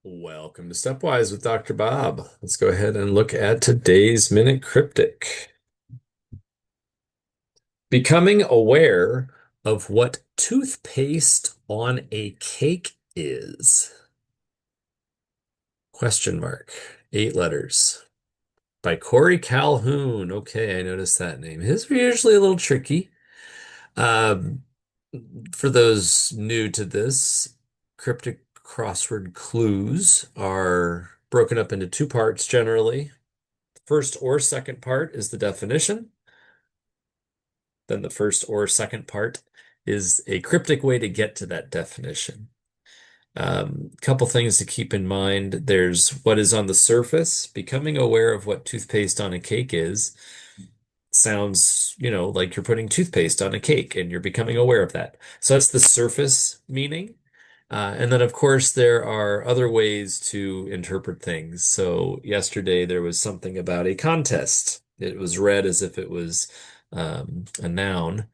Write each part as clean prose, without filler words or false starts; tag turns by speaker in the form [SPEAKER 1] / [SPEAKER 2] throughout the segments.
[SPEAKER 1] Welcome to Stepwise with Dr. Bob. Let's go ahead and look at today's Minute Cryptic. Becoming aware of what toothpaste on a cake is. Question mark. 8 letters. By Corey Calhoun. Okay, I noticed that name. His are usually a little tricky. Um, for those new to this, cryptic crossword clues are broken up into two parts generally. First or second part is the definition. Then the first or second part is a cryptic way to get to that definition. Couple things to keep in mind. There's what is on the surface. Becoming aware of what toothpaste on a cake is sounds, like you're putting toothpaste on a cake and you're becoming aware of that. So that's the surface meaning. And then, of course, there are other ways to interpret things. So yesterday there was something about a contest. It was read as if it was a noun.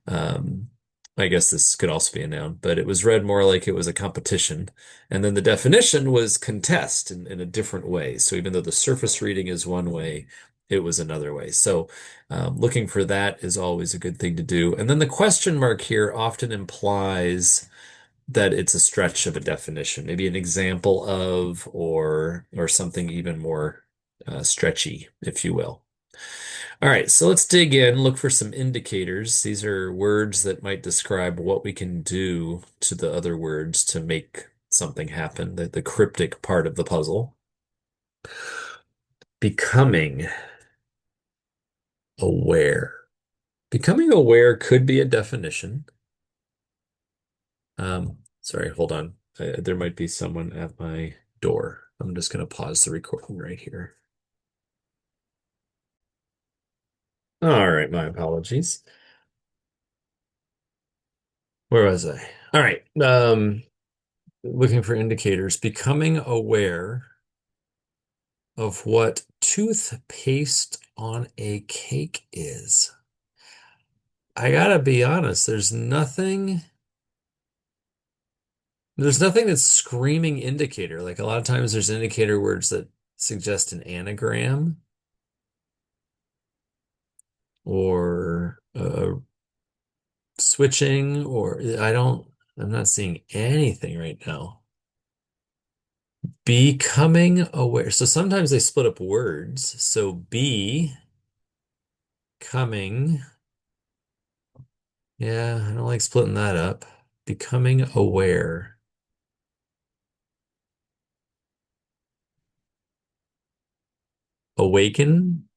[SPEAKER 1] Um, I guess this could also be a noun, but it was read more like it was a competition. And then the definition was contest in a different way. So even though the surface reading is one way, it was another way. So looking for that is always a good thing to do. And then the question mark here often implies that it's a stretch of a definition, maybe an example of, or something even more stretchy, if you will. All right, so let's dig in, look for some indicators. These are words that might describe what we can do to the other words to make something happen, the cryptic part of the puzzle. Becoming aware. Becoming aware could be a definition. Sorry, hold on. There might be someone at my door. I'm just going to pause the recording right here. All right, my apologies. Where was I? All right. Looking for indicators. Becoming aware of what toothpaste on a cake is. I gotta be honest, there's nothing that's screaming indicator. Like a lot of times there's indicator words that suggest an anagram or switching, or I'm not seeing anything right now. Becoming aware. So sometimes they split up words. So coming. Yeah, I don't like splitting that up. Becoming aware. Awaken,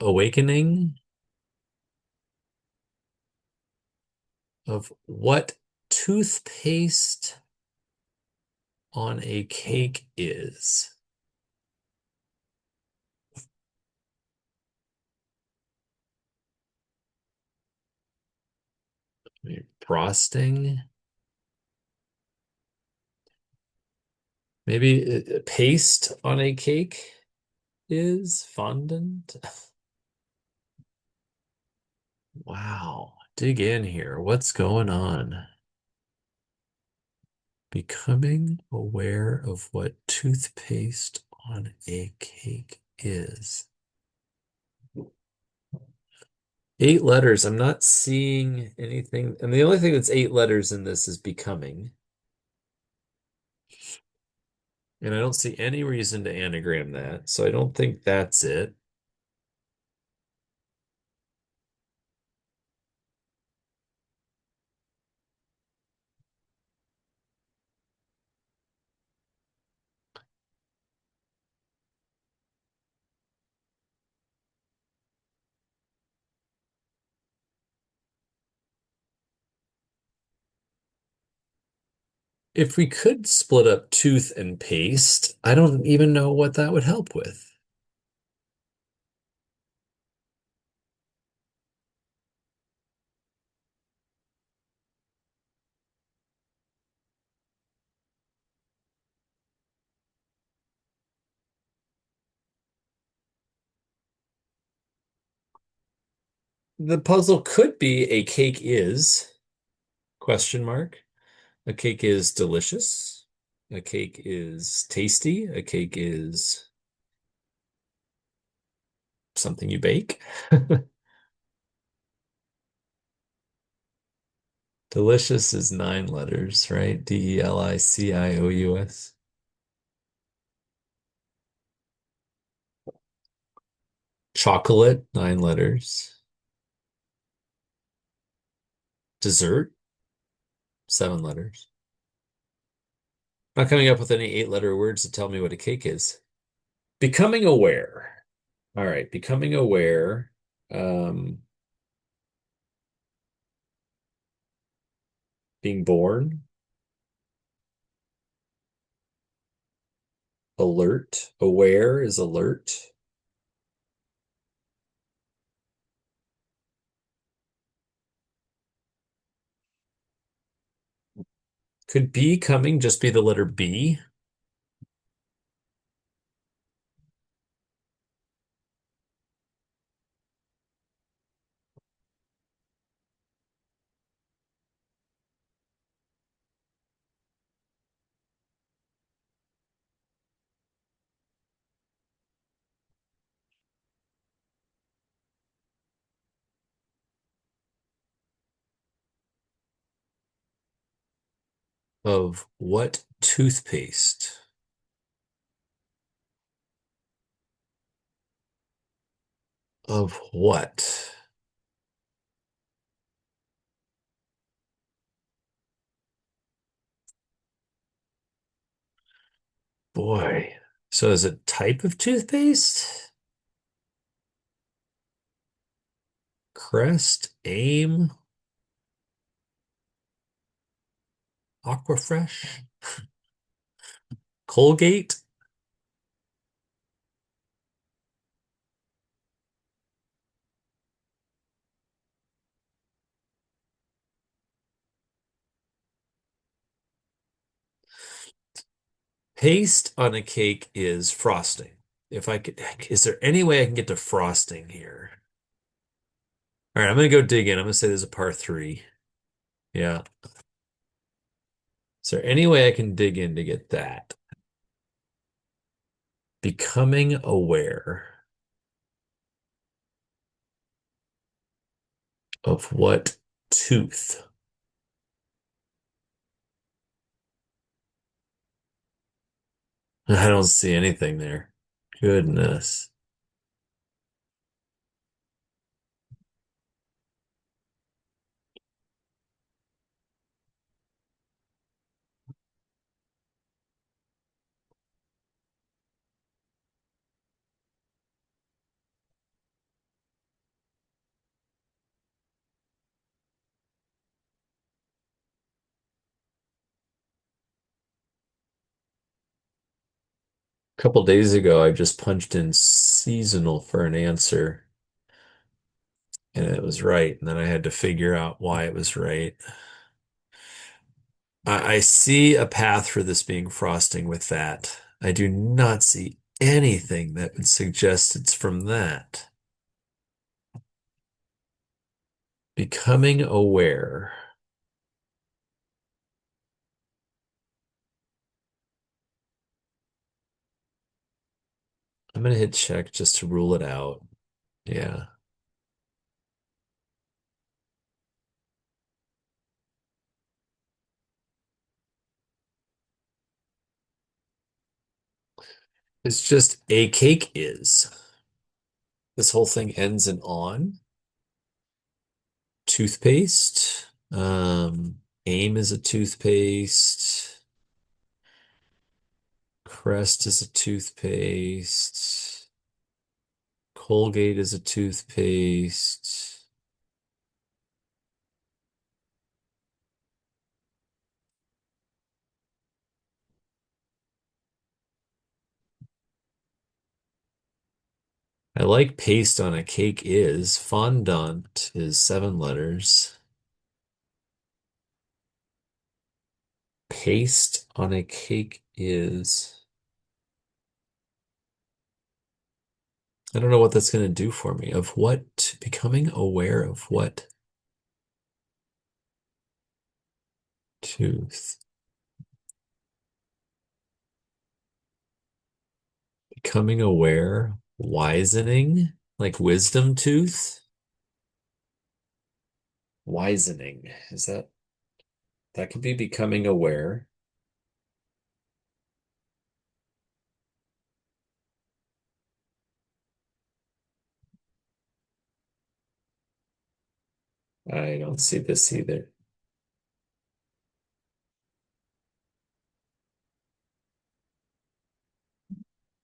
[SPEAKER 1] awakening of what toothpaste on a cake is. Frosting. Maybe paste on a cake is fondant. Wow. Dig in here. What's going on? Becoming aware of what toothpaste on a cake is. 8 letters. I'm not seeing anything. And the only thing that's 8 letters in this is becoming. And I don't see any reason to anagram that. So I don't think that's it. If we could split up tooth and paste, I don't even know what that would help with. The puzzle could be a cake is question mark. A cake is delicious. A cake is tasty. A cake is something you bake. Delicious is 9 letters, right? Delicious. Chocolate, 9 letters. Dessert, 7 letters. Not coming up with any 8-letter words to tell me what a cake is. Becoming aware. All right, becoming aware. Um, being born. Alert. Aware is alert. Could becoming just be the letter B? Of what toothpaste? Of what? Boy. So is it type of toothpaste? Crest, Aim, Aquafresh, Colgate? Paste on a cake is frosting. If I could, is there any way I can get to frosting here? All right, I'm gonna go dig in. I'm gonna say there's a par three. Yeah. Is there any way I can dig in to get that? Becoming aware of what tooth? I don't see anything there. Goodness. A couple days ago, I just punched in seasonal for an answer, and it was right. And then I had to figure out why it was right. I see a path for this being frosting with that. I do not see anything that would suggest it's from that. Becoming aware. I'm gonna hit check just to rule it out. Yeah. It's just a cake is. This whole thing ends in on. Toothpaste. Aim is a toothpaste. Crest is a toothpaste. Colgate is a toothpaste. I like paste on a cake is. Fondant is 7 letters. Paste on a cake is. I don't know what that's going to do for me. Of what? Becoming aware of what tooth? becoming aware, wisening, like wisdom tooth. Wisening. Is that could be becoming aware? I don't see this either.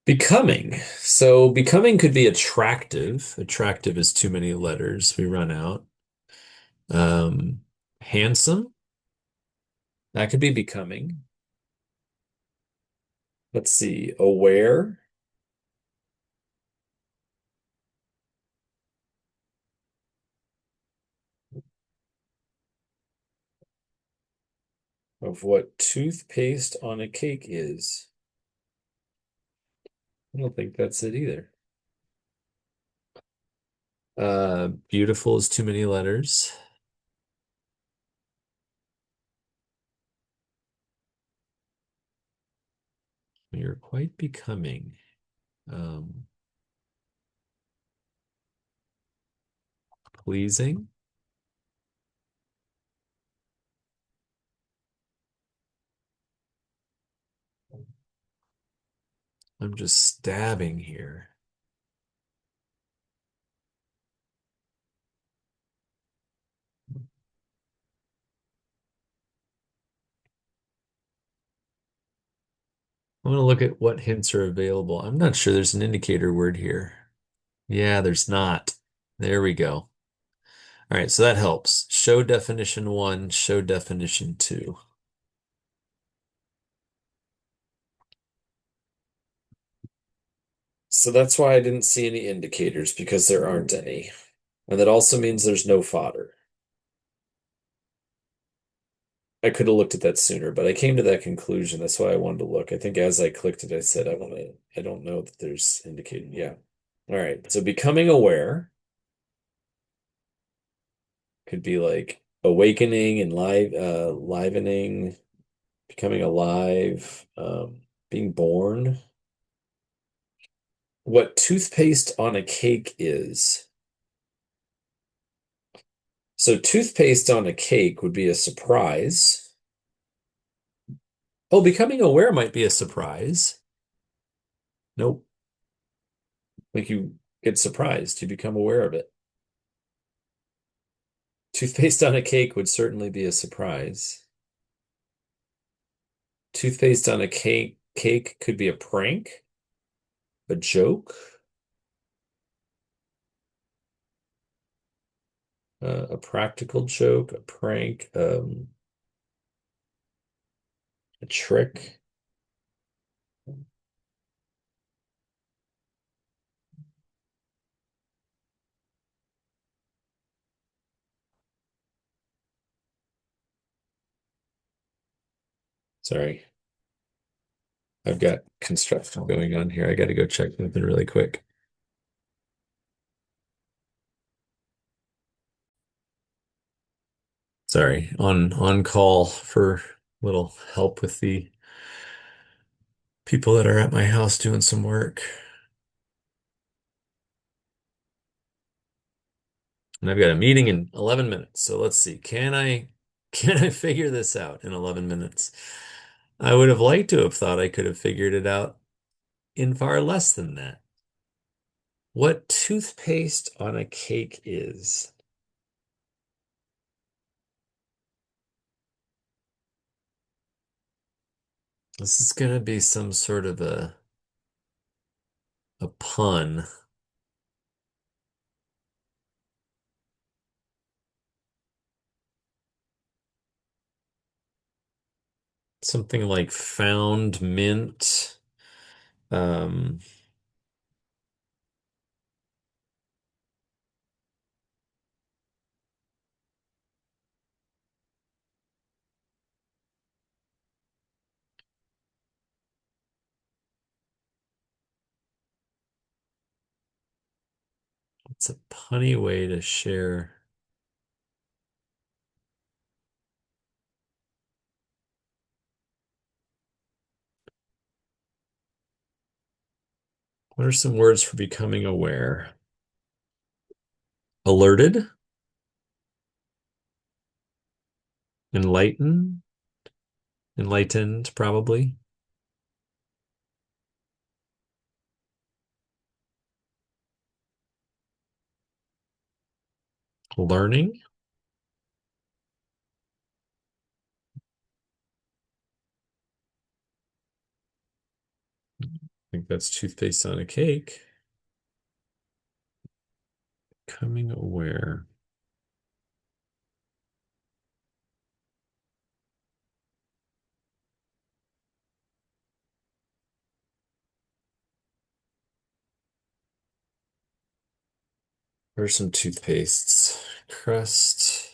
[SPEAKER 1] Becoming. So becoming could be attractive. Attractive is too many letters. We run out. Um, Handsome. That could be becoming. Let's see. Aware of what toothpaste on a cake is. I don't think that's it either. Beautiful is too many letters. You're quite becoming. Um, Pleasing. I'm just stabbing here. I want to look at what hints are available. I'm not sure there's an indicator word here. Yeah, there's not. There we go. All right, so that helps. Show definition one, show definition two. So that's why I didn't see any indicators because there aren't any. And that also means there's no fodder. I could have looked at that sooner, but I came to that conclusion. That's why I wanted to look. I think as I clicked it, I said, I don't know that there's indicated. Yeah. All right. So becoming aware could be like awakening and livening, becoming alive, being born. What toothpaste on a cake is. So toothpaste on a cake would be a surprise. Oh, becoming aware might be a surprise. Nope. Like you get surprised, you become aware of it. Toothpaste on a cake would certainly be a surprise. Toothpaste on a cake could be a prank, a joke, a practical joke, a prank, a trick. Sorry, I've got construction going on here. I got to go check something really quick. Sorry, on call for little help with the people that are at my house doing some work. And I've got a meeting in 11 minutes. So let's see. Can I figure this out in 11 minutes? I would have liked to have thought I could have figured it out in far less than that. What toothpaste on a cake is? This is going to be some sort of a pun. Something like found mint. Um, it's a punny way to share. What are some words for becoming aware? Alerted, enlightened, enlightened, probably. Learning. I think that's toothpaste on a cake. Becoming aware. Where's some toothpastes? Crust.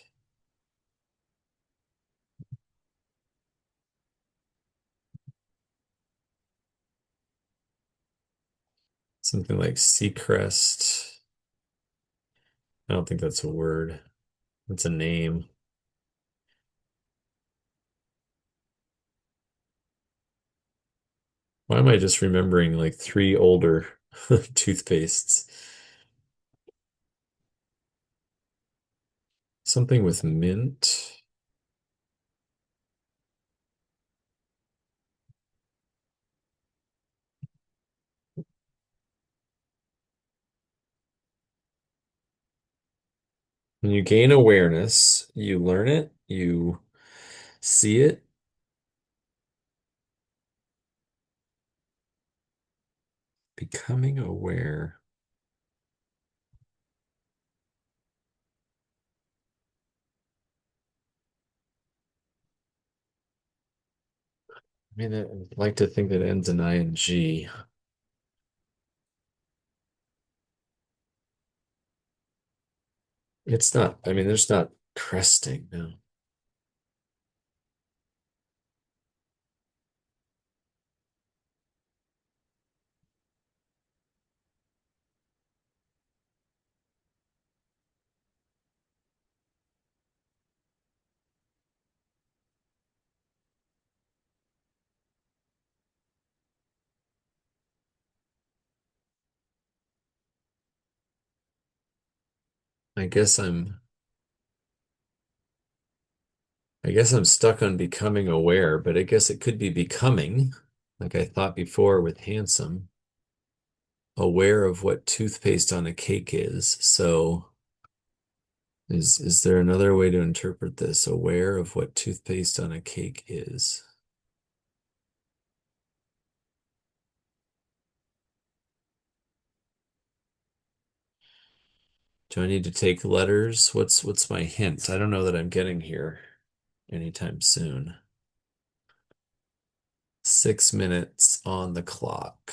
[SPEAKER 1] Something like Seacrest. I don't think that's a word. It's a name. Why am I just remembering like three older toothpastes? Something with mint. When you gain awareness, you learn it, you see it, becoming aware. I mean, I'd like to think that ends in ing. It's not, I mean, there's not cresting, no. I guess I'm, I guess I'm stuck on becoming aware, but I guess it could be becoming, like I thought before with handsome, aware of what toothpaste on a cake is. So is there another way to interpret this? Aware of what toothpaste on a cake is. Do I need to take letters? What's my hint? I don't know that I'm getting here anytime soon. 6 minutes on the clock.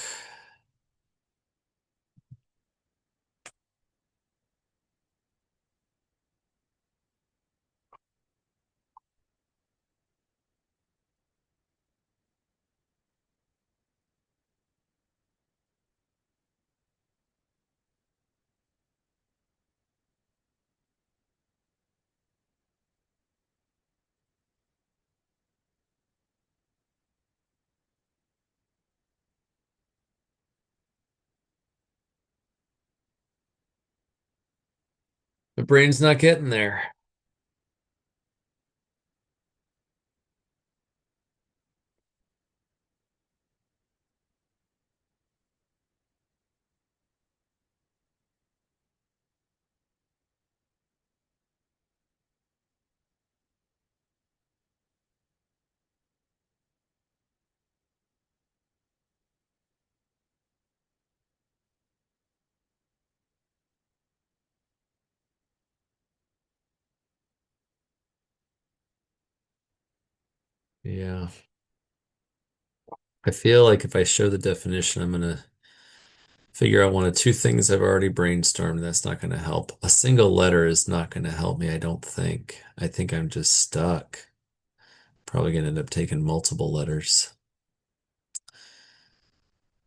[SPEAKER 1] The brain's not getting there. Yeah. I feel like if I show the definition, I'm gonna figure out one of two things I've already brainstormed. That's not gonna help. A single letter is not gonna help me, I don't think. I think I'm just stuck. Probably gonna end up taking multiple letters.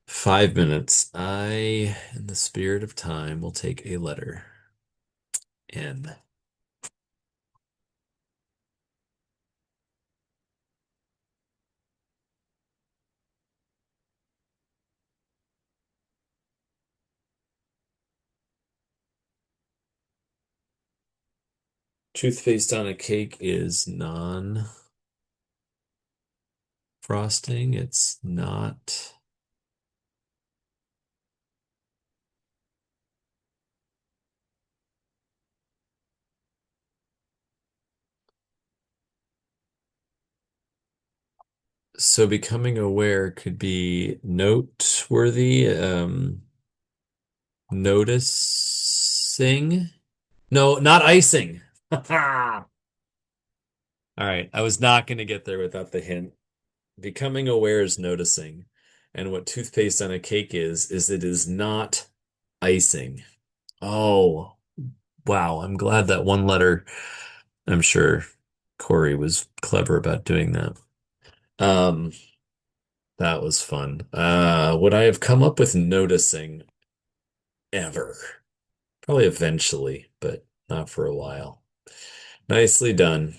[SPEAKER 1] 5 minutes. I, in the spirit of time, will take a letter. N. Toothpaste on a cake is non-frosting. It's not. So becoming aware could be noteworthy, noticing. No, not icing. All right, I was not going to get there without the hint. Becoming aware is noticing. And what toothpaste on a cake is it is not icing. Oh, wow. I'm glad that one letter, I'm sure Corey was clever about doing that. Um, that was fun. Would I have come up with noticing ever? Probably eventually, but not for a while. Nicely done.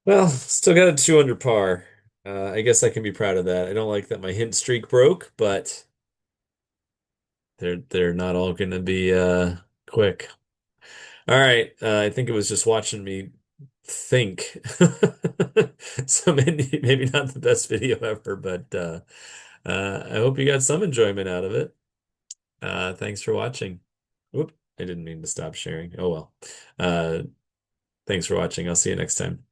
[SPEAKER 1] Well, still got a two under par. I guess I can be proud of that. I don't like that my hint streak broke, but they're not all gonna be quick. All right, I think it was just watching me think. So maybe not the best video ever, but I hope you got some enjoyment out of it. Thanks for watching. Whoop, I didn't mean to stop sharing. Oh well. Uh, thanks for watching. I'll see you next time.